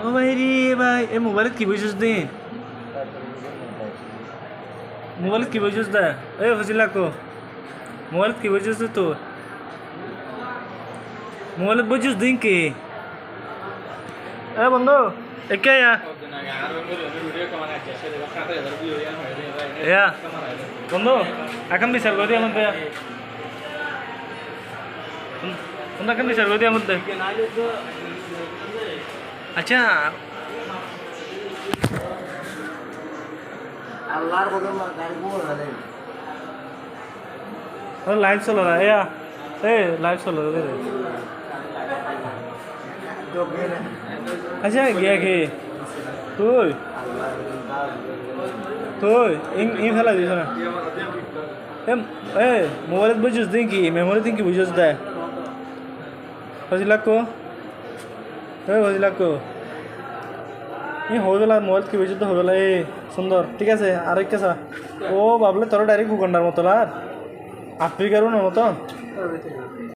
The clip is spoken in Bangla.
ও ভাই রে ভাই এ মোবাইল কি বুঝছিস দিন মোবাইল কি বুঝছিস দা এ ফজিলা কো মোবাইল কি বুঝছিস তো মোবাইল বুঝছিস দিন কি এ বন্ধু একে ইয়া বন্ধু এখন বিচার করে দিয়ার মধ্যে বন্ধু এখন বিচার করে দিয়ার মধ্যে আচ্ছা আল্লাহর বদল গাড়ি বল না লাইভ চলো না এয়া এ লাইভ চলো রে আচ্ছা গিয়া কি তুই তুই ই ফেলা দিস না এ মোবাইল বুঝছিস দিন কি মেমোরি দিন কি বুঝছিস দে ফজিলাকো এ ফজিলাকো ই হয়ে গেল মোবাইল কি বুঝছিস তো হয়ে গেল এ সুন্দর ঠিক আছে আর একটা ও ভাবলে তোর ডাইরেক্ট ভূখণ্ডার মতো আর আফ্রিকার মতো